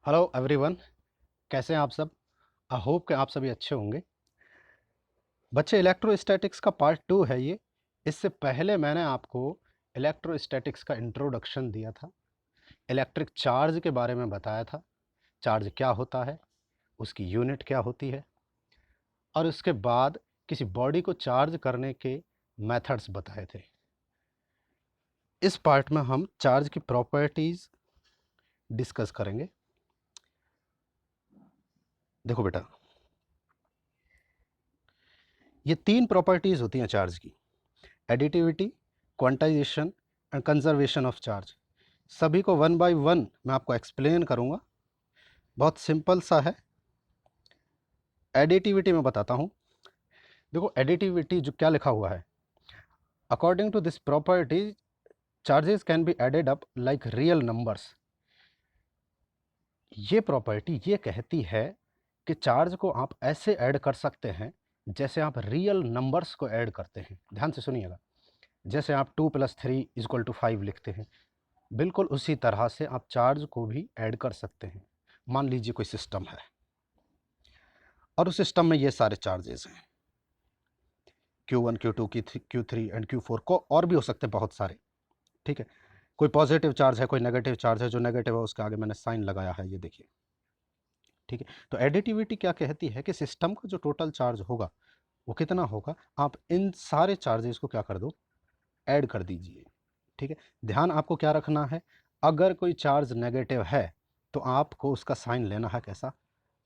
Hello everyone. कैसे हैं आप सब? आई होप कि आप सभी अच्छे होंगे। बच्चे, इलेक्ट्रोस्टैटिक्स का पार्ट 2 है ये। इससे पहले मैंने आपको इलेक्ट्रोस्टैटिक्स का इंट्रोडक्शन दिया था, इलेक्ट्रिक चार्ज के बारे में बताया था, चार्ज क्या होता है, उसकी यूनिट क्या होती है, और उसके बाद किसी बॉडी को चार्ज करने के मेथड्स बताए थे। इस पार्ट में हम चार्ज की प्रॉपर्टीज़ डिस्कस करेंगे। देखो बेटा, ये तीन प्रॉपर्टीज़ होती हैं चार्ज की: additivity, quantization and conservation of charge. सभी को वन बाय वन मैं आपको एक्सप्लेन करूंगा। बहुत सिंपल सा है। एडिटिविटी में बताता हूं। देखो, एडिटिविटी जो क्या लिखा हुआ है, according to this property charges can be added up like real numbers. ये प्रॉपर्टी ये कहती है कि चार्ज को आप ऐसे ऐड कर सकते हैं जैसे आप रियल नंबर्स को ऐड करते हैं। ध्यान से सुनिएगा। जैसे आप 2+3=5 लिखते हैं, बिल्कुल उसी तरह से आप चार्ज को भी ऐड कर सकते हैं। मान लीजिए कोई सिस्टम है और उस सिस्टम में ये सारे चार्जेस हैं, Q1, Q2, Q3 and Q4 को, और भी हो सकते हैं बहुत सारे। ठीक है, कोई पॉजिटिव चार्ज है, कोई नेगेटिव चार्ज है। जो नेगेटिव है उसके आगे मैंने साइन लगाया है, ये देखिए। ठीक है, तो एडिटिविटी क्या कहती है कि सिस्टम का जो टोटल चार्ज होगा वो कितना होगा, आप इन सारे चार्जेस को क्या कर दो, ऐड कर दीजिए। ठीक है, ध्यान आपको क्या रखना है, अगर कोई चार्ज नेगेटिव है तो आपको उसका साइन लेना है कैसा,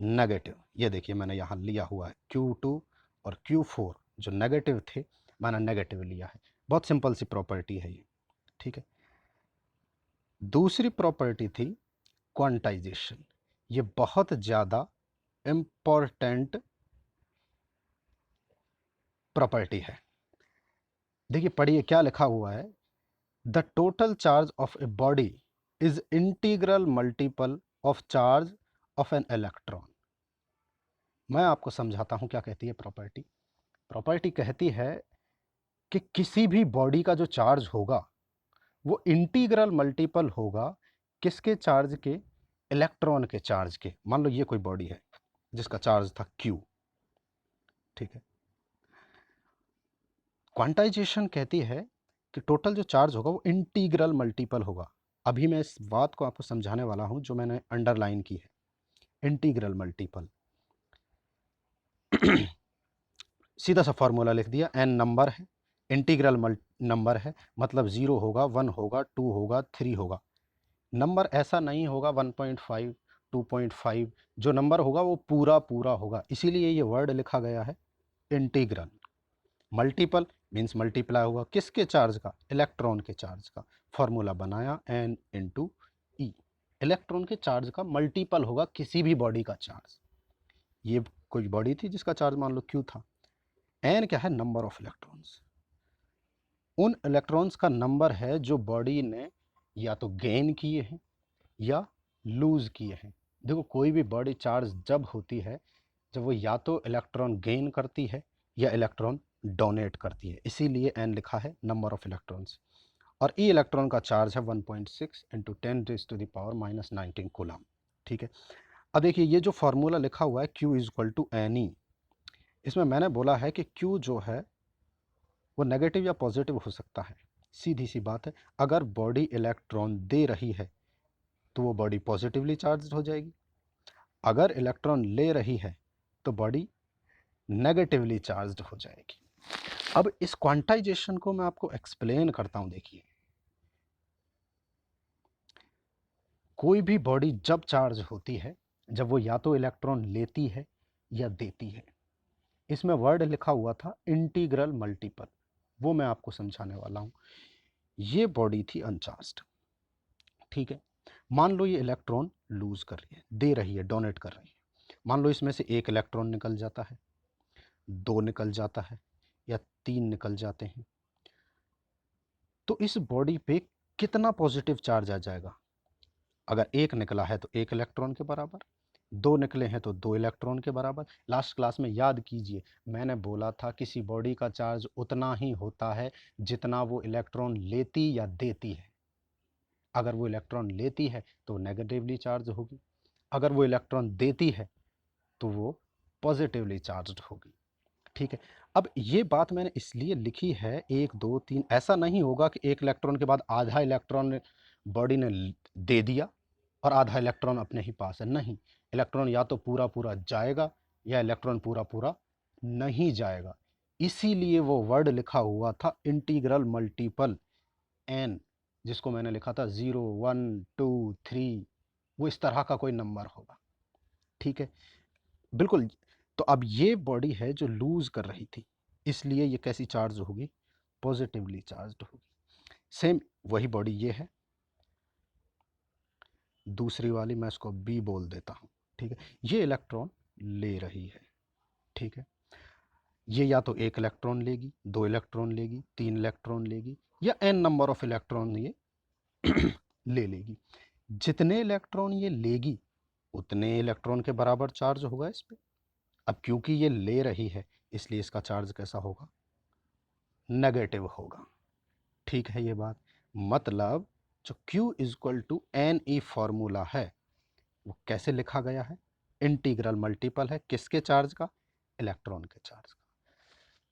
नेगेटिव। ये देखिए मैंने यहाँ लिया हुआ है Q2 और Q4 जो नेगेटिव थे, मैंने नेगेटिव लिया है। बहुत सिंपल सी प्रॉपर्टी है ये। ठीक है, दूसरी प्रॉपर्टी थी क्वांटाइजेशन। ये बहुत ज़्यादा इम्पॉर्टेंट प्रॉपर्टी है। देखिए, पढ़िए क्या लिखा हुआ है। The total charge of a body is integral multiple of charge of an electron. मैं आपको समझाता हूँ क्या कहती है प्रॉपर्टी। प्रॉपर्टी कहती है कि किसी भी बॉडी का जो चार्ज होगा वो इंटीग्रल मल्टीपल होगा किसके चार्ज के, इलेक्ट्रॉन के चार्ज के। मान लो ये कोई बॉडी है जिसका चार्ज था Q। ठीक है, क्वांटाइजेशन कहती है कि टोटल जो चार्ज होगा वो इंटीग्रल मल्टीपल होगा। अभी मैं इस बात को आपको समझाने वाला हूं जो मैंने अंडरलाइन की है, इंटीग्रल मल्टीपल। सीधा सा फॉर्मूला लिख दिया, एन नंबर है, इंटीग्रल नंबर है, मतलब 0 होगा, 1 होगा, 2 होगा, 3 होगा। नंबर ऐसा नहीं होगा 1.5, 2.5। जो नंबर होगा वो पूरा पूरा होगा, इसीलिए ये वर्ड लिखा गया है इंटीग्रल। मल्टीपल मीन्स मल्टीप्लाई होगा किसके चार्ज का, इलेक्ट्रॉन के चार्ज का। फॉर्मूला बनाया एन इंटू ई, इलेक्ट्रॉन के चार्ज का मल्टीपल होगा किसी भी बॉडी का चार्ज। ये कोई बॉडी थी जिसका चार्ज मान लो Q था। एन क्या है, नंबर ऑफ इलेक्ट्रॉन्स। उन इलेक्ट्रॉन्स का नंबर है जो बॉडी ने या तो गेन किए हैं या लूज किए हैं। देखो, कोई भी बॉडी चार्ज जब होती है जब वो या तो इलेक्ट्रॉन गेन करती है या इलेक्ट्रॉन डोनेट करती है, इसीलिए एन लिखा है नंबर ऑफ इलेक्ट्रॉन्स। और ई इलेक्ट्रॉन का चार्ज है 1.6 इंटू 10⁻⁻19 कूलम। ठीक है, अब देखिए ये जो फॉर्मूला लिखा हुआ है Q is equal to N E, इसमें मैंने बोला है कि Q जो है वो नेगेटिव या पॉजिटिव हो सकता है। सीधी सी बात है, अगर बॉडी इलेक्ट्रॉन दे रही है तो वो बॉडी पॉजिटिवली चार्ज हो जाएगी, अगर इलेक्ट्रॉन ले रही है तो बॉडी नेगेटिवली चार्ज हो जाएगी। अब इस क्वांटाइजेशन को मैं आपको एक्सप्लेन करता हूं। देखिए, कोई भी बॉडी जब चार्ज होती है, जब वो या तो इलेक्ट्रॉन लेती है या देती है। इसमें वर्ड लिखा हुआ था इंटीग्रल मल्टीपल, वो मैं आपको समझाने वाला हूं। ये बॉडी थी अनचार्ज्ड। ठीक है, मान लो ये इलेक्ट्रॉन लूज कर रही है, दे रही है, डोनेट कर रही है। मान लो इसमें से एक इलेक्ट्रॉन निकल जाता है, दो निकल जाता है, या तीन निकल जाते हैं, तो इस बॉडी पे कितना पॉजिटिव चार्ज आ जाएगा। अगर एक निकला है तो एक इलेक्ट्रॉन के बराबर, दो निकले हैं तो दो इलेक्ट्रॉन के बराबर। लास्ट क्लास में याद कीजिए, मैंने बोला था किसी बॉडी का चार्ज उतना ही होता है जितना वो इलेक्ट्रॉन लेती या देती है। अगर वो इलेक्ट्रॉन लेती है तो नेगेटिवली चार्ज होगी, अगर वो इलेक्ट्रॉन देती है तो वो पॉजिटिवली चार्ज्ड होगी। ठीक है, अब ये बात मैंने इसलिए लिखी है 1 2 3, ऐसा नहीं होगा कि एक इलेक्ट्रॉन के बाद आधा इलेक्ट्रॉन बॉडी ने दे दिया और आधा इलेक्ट्रॉन अपने ही पास है। नहीं, इलेक्ट्रॉन या तो पूरा पूरा जाएगा या इलेक्ट्रॉन पूरा पूरा नहीं जाएगा। इसीलिए वो वर्ड लिखा हुआ था इंटीग्रल मल्टीपल एन, जिसको मैंने लिखा था 0 1 2 3, वो इस तरह का कोई नंबर होगा। ठीक है, बिल्कुल। तो अब ये बॉडी है जो लूज कर रही थी, इसलिए ये कैसी चार्ज होगी, पॉजिटिवली चार्ज्ड होगी। सेम वही बॉडी ये है, दूसरी वाली मैं इसको बी बोल देता हूँ। ठीक है, ये इलेक्ट्रॉन ले रही है। ठीक है, ये या तो एक इलेक्ट्रॉन लेगी, 2 इलेक्ट्रॉन लेगी, 3 इलेक्ट्रॉन लेगी, या एन नंबर ऑफ इलेक्ट्रॉन ये ले लेगी। जितने इलेक्ट्रॉन ये लेगी उतने इलेक्ट्रॉन के बराबर चार्ज होगा इस पे। अब क्योंकि ये ले रही है इसलिए इसका चार्ज कैसा होगा, नेगेटिव होगा। ठीक है, ये बात मतलब जो Q equal to N e formula है वो कैसे लिखा गया है, इंटीग्रल मल्टीपल है किसके चार्ज का, इलेक्ट्रॉन के चार्ज का।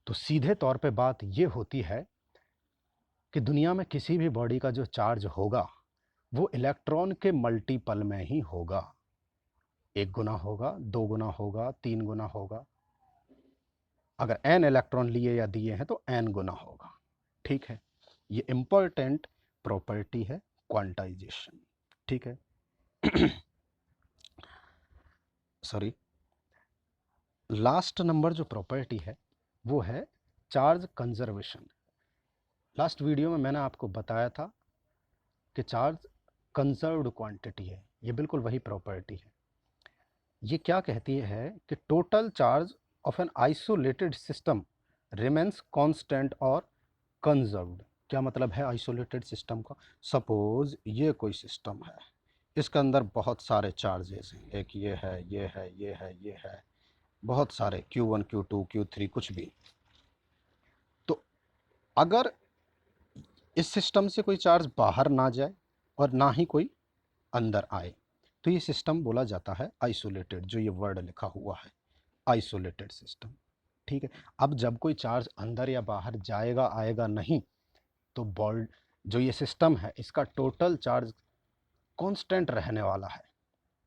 तो सीधे तौर पे बात ये होती है कि दुनिया में किसी भी बॉडी का जो चार्ज होगा वो इलेक्ट्रॉन के मल्टीपल में ही होगा। 1 गुना होगा, 2 गुना होगा, 3 गुना होगा। अगर n इलेक्ट्रॉन लिए या दिए हैं तो n गुना होगा। ठीक है, ये इंपॉर्टेंट प्रॉपर्टी है क्वांटाइजेशन। ठीक है, सॉरी, लास्ट नंबर जो प्रॉपर्टी है वो है चार्ज कंजर्वेशन। लास्ट वीडियो में मैंने आपको बताया था कि चार्ज कंजर्व्ड क्वांटिटी है, ये बिल्कुल वही प्रॉपर्टी है। ये क्या कहती है कि total charge of an isolated system remains constant और कंजर्व्ड। क्या मतलब है आइसोलेटेड सिस्टम का, सपोज ये कोई सिस्टम है, इसके अंदर बहुत सारे चार्जेस हैं, एक ये है, ये है, ये है, ये है, बहुत सारे Q1 Q2 Q3 कुछ भी। तो अगर इस सिस्टम से कोई चार्ज बाहर ना जाए और ना ही कोई अंदर आए तो ये सिस्टम बोला जाता है आइसोलेटेड, जो ये वर्ड लिखा हुआ है आइसोलेटेड सिस्टम। ठीक है, अब जब कोई चार्ज अंदर या बाहर जाएगा आएगा नहीं तो बॉल जो ये सिस्टम है इसका टोटल चार्ज कांस्टेंट रहने वाला है।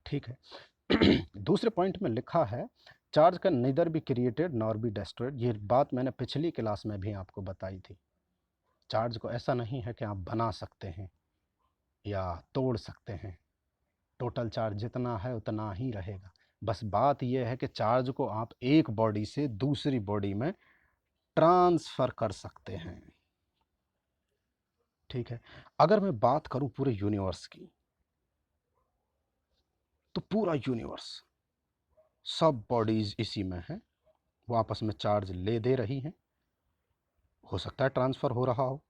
ठीक है, दूसरे पॉइंट में लिखा है चार्ज का neither be created nor be destroyed. ये बात मैंने पिछली क्लास में भी आपको बताई थी। चार्ज को ऐसा नहीं है कि आप बना सकते हैं या तोड़ सकते हैं, टोटल चार्ज जितना है उतना ही रहेगा। बस बात यह है कि चार्ज को आप एक बॉडी से दूसरी बॉडी में ट्रांसफ़र कर सकते हैं। ठीक है, अगर मैं बात करूं पूरे यूनिवर्स की तो पूरा यूनिवर्स सब बॉडीज इसी में है, वो आपस में चार्ज ले दे रही हैं, हो सकता है ट्रांसफ़र हो रहा हो,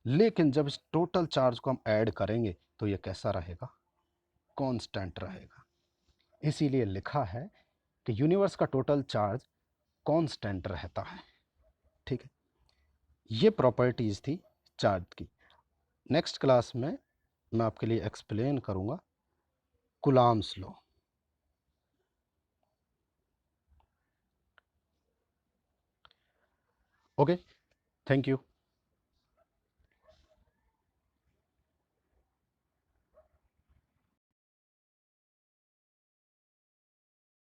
लेकिन जब इस टोटल चार्ज को हम ऐड करेंगे तो ये कैसा रहेगा, कांस्टेंट रहेगा। इसीलिए लिखा है कि यूनिवर्स का टोटल चार्ज कांस्टेंट रहता है। ठीक है, ये प्रॉपर्टीज़ थी चार्ज की। नेक्स्ट क्लास में मैं आपके लिए एक्सप्लेन करूँगा Coulomb's law. Okay, thank you.